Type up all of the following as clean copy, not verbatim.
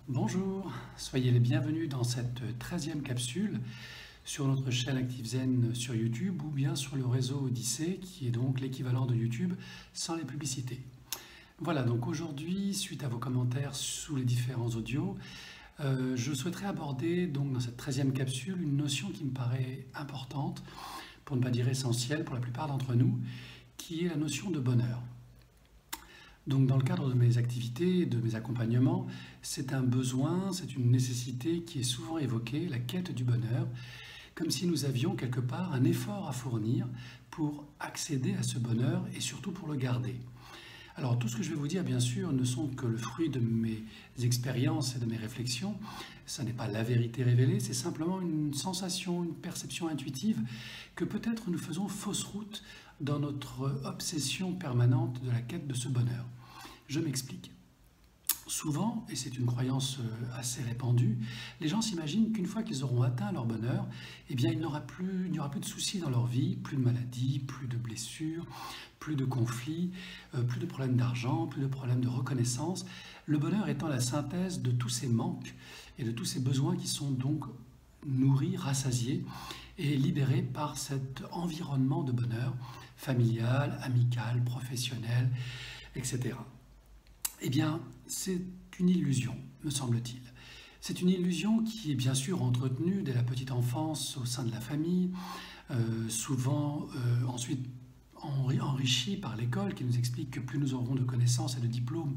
Bonjour, soyez les bienvenus dans cette 13e capsule sur notre chaîne ActiveZen sur YouTube ou bien sur le réseau Odyssée qui est donc l'équivalent de YouTube sans les publicités. Voilà, donc aujourd'hui, suite à vos commentaires sous les différents audios, je souhaiterais aborder donc dans cette 13e capsule une notion qui me paraît importante, pour ne pas dire essentielle pour la plupart d'entre nous, qui est la notion de bonheur. Donc dans le cadre de mes activités, de mes accompagnements, c'est un besoin, c'est une nécessité qui est souvent évoquée, la quête du bonheur, comme si nous avions quelque part un effort à fournir pour accéder à ce bonheur et surtout pour le garder. Alors tout ce que je vais vous dire, bien sûr, ne sont que le fruit de mes expériences et de mes réflexions. Ça n'est pas la vérité révélée, c'est simplement une sensation, une perception intuitive que peut-être nous faisons fausse route dans notre obsession permanente de la quête de ce bonheur. Je m'explique. Souvent, et c'est une croyance assez répandue, les gens s'imaginent qu'une fois qu'ils auront atteint leur bonheur, eh bien, il n'y aura plus de soucis dans leur vie, plus de maladies, plus de blessures, plus de conflits, plus de problèmes d'argent, plus de problèmes de reconnaissance. Le bonheur étant la synthèse de tous ces manques et de tous ces besoins qui sont donc nourris, rassasiés et libérés par cet environnement de bonheur familial, amical, professionnel, etc. Eh bien, c'est une illusion, me semble-t-il. C'est une illusion qui est bien sûr entretenue dès la petite enfance au sein de la famille, souvent ensuite enrichie par l'école qui nous explique que plus nous aurons de connaissances et de diplômes,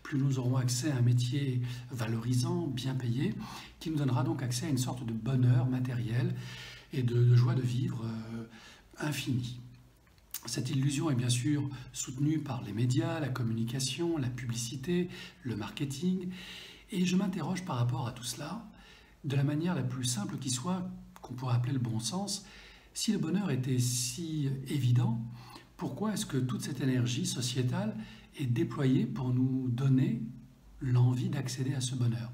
plus nous aurons accès à un métier valorisant, bien payé, qui nous donnera donc accès à une sorte de bonheur matériel et de joie de vivre infinie. Cette illusion est bien sûr soutenue par les médias, la communication, la publicité, le marketing, et je m'interroge par rapport à tout cela, de la manière la plus simple qui soit, qu'on pourrait appeler le bon sens. Si le bonheur était si évident, pourquoi est-ce que toute cette énergie sociétale est déployée pour nous donner l'envie d'accéder à ce bonheur?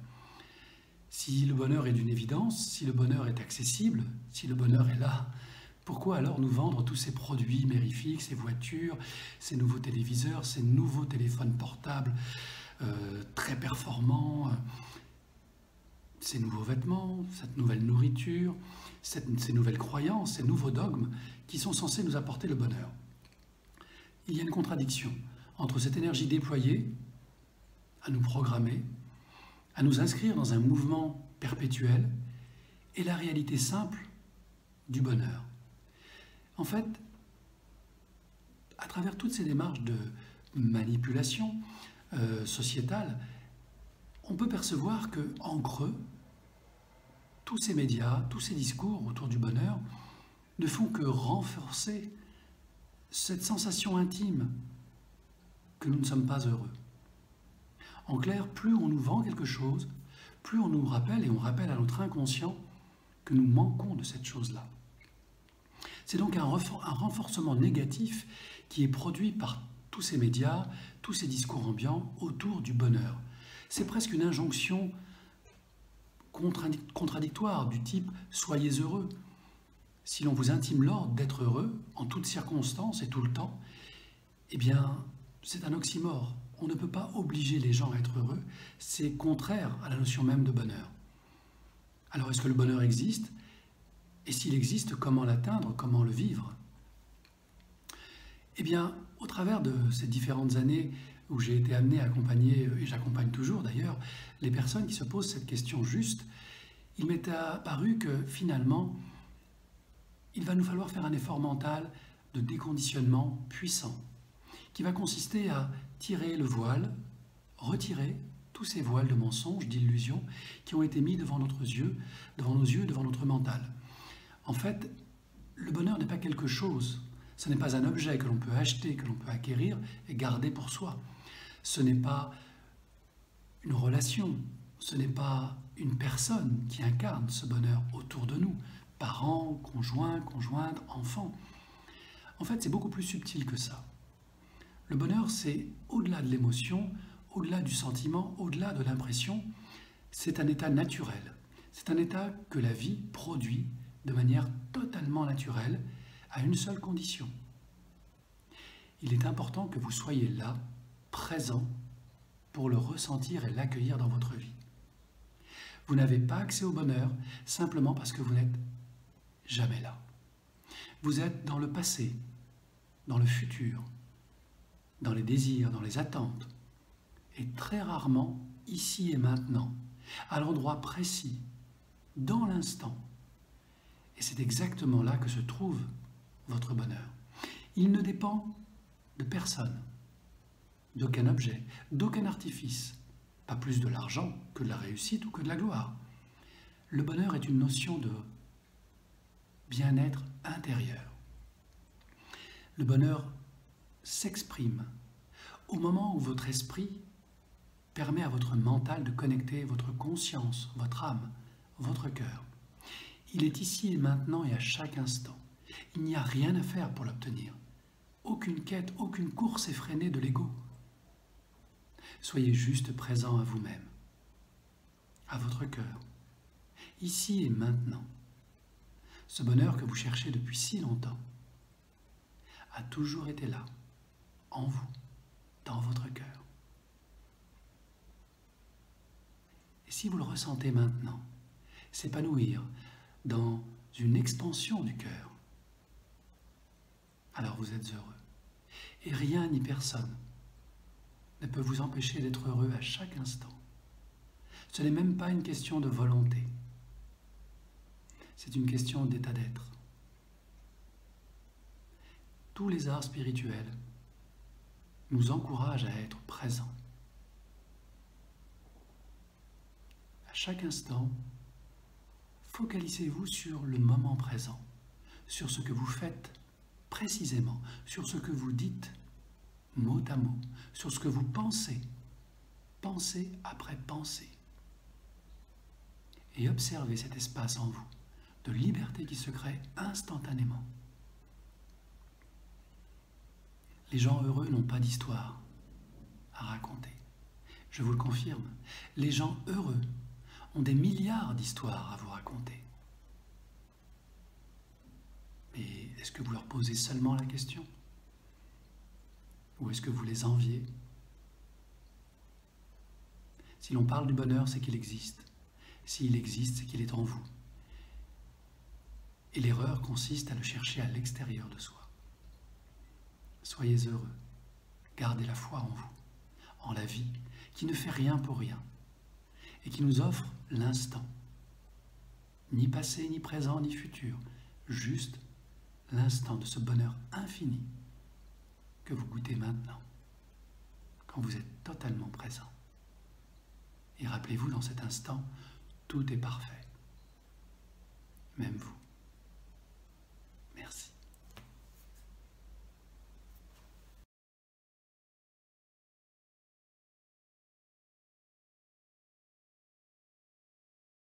Si le bonheur est d'une évidence, si le bonheur est accessible, si le bonheur est là, pourquoi alors nous vendre tous ces produits mérifiques, ces voitures, ces nouveaux téléviseurs, ces nouveaux téléphones portables très performants, ces nouveaux vêtements, cette nouvelle nourriture, ces nouvelles croyances, ces nouveaux dogmes qui sont censés nous apporter le bonheur? Il y a une contradiction entre cette énergie déployée à nous programmer, à nous inscrire dans un mouvement perpétuel et la réalité simple du bonheur. En fait, à travers toutes ces démarches de manipulation sociétale, on peut percevoir qu'en creux, tous ces médias, tous ces discours autour du bonheur ne font que renforcer cette sensation intime que nous ne sommes pas heureux. En clair, plus on nous vend quelque chose, plus on nous rappelle et on rappelle à notre inconscient que nous manquons de cette chose-là. C'est donc un renforcement négatif qui est produit par tous ces médias, tous ces discours ambiants autour du bonheur. C'est presque une injonction contradictoire du type « soyez heureux ». Si l'on vous intime l'ordre d'être heureux en toutes circonstances et tout le temps, eh bien, c'est un oxymore. On ne peut pas obliger les gens à être heureux, c'est contraire à la notion même de bonheur. Alors, est-ce que le bonheur existe ? Et s'il existe, comment l'atteindre, comment le vivre? Eh bien, au travers de ces différentes années où j'ai été amené à accompagner, et j'accompagne toujours d'ailleurs, les personnes qui se posent cette question juste, il m'est apparu que finalement, il va nous falloir faire un effort mental de déconditionnement puissant, qui va consister à tirer le voile, retirer tous ces voiles de mensonges, d'illusions, qui ont été mis devant nos yeux, devant notre mental. En fait, le bonheur n'est pas quelque chose, ce n'est pas un objet que l'on peut acheter, que l'on peut acquérir et garder pour soi. Ce n'est pas une relation, ce n'est pas une personne qui incarne ce bonheur autour de nous, parents, conjoints, conjointes, enfants. En fait, c'est beaucoup plus subtil que ça. Le bonheur, c'est au-delà de l'émotion, au-delà du sentiment, au-delà de l'impression, c'est un état naturel. C'est un état que la vie produit de manière totalement naturelle, à une seule condition. Il est important que vous soyez là, présent, pour le ressentir et l'accueillir dans votre vie. Vous n'avez pas accès au bonheur simplement parce que vous n'êtes jamais là. Vous êtes dans le passé, dans le futur, dans les désirs, dans les attentes, et très rarement ici et maintenant, à l'endroit précis, dans l'instant. Et c'est exactement là que se trouve votre bonheur. Il ne dépend de personne, d'aucun objet, d'aucun artifice, pas plus de l'argent que de la réussite ou que de la gloire. Le bonheur est une notion de bien-être intérieur. Le bonheur s'exprime au moment où votre esprit permet à votre mental de connecter votre conscience, votre âme, votre cœur. Il est ici et maintenant et à chaque instant. Il n'y a rien à faire pour l'obtenir. Aucune quête, aucune course effrénée de l'ego. Soyez juste présent à vous-même, à votre cœur, ici et maintenant. Ce bonheur que vous cherchez depuis si longtemps a toujours été là, en vous, dans votre cœur. Et si vous le ressentez maintenant, s'épanouir dans une expansion du cœur, alors vous êtes heureux. Et rien ni personne ne peut vous empêcher d'être heureux à chaque instant. Ce n'est même pas une question de volonté. C'est une question d'état d'être. Tous les arts spirituels nous encouragent à être présents. À chaque instant, focalisez-vous sur le moment présent, sur ce que vous faites précisément, sur ce que vous dites mot à mot, sur ce que vous pensez, pensée après pensée. Et observez cet espace en vous, de liberté qui se crée instantanément. Les gens heureux n'ont pas d'histoire à raconter. Je vous le confirme, les gens heureux ont des milliards d'histoires à vous raconter. Mais est-ce que vous leur posez seulement la question? Ou est-ce que vous les enviez? Si l'on parle du bonheur, c'est qu'il existe. S'il existe, c'est qu'il est en vous. Et l'erreur consiste à le chercher à l'extérieur de soi. Soyez heureux. Gardez la foi en vous, en la vie, qui ne fait rien pour rien, et qui nous offre l'instant. Ni passé, ni présent, ni futur. Juste l'instant de ce bonheur infini que vous goûtez maintenant, quand vous êtes totalement présent. Et rappelez-vous, dans cet instant, tout est parfait, même vous.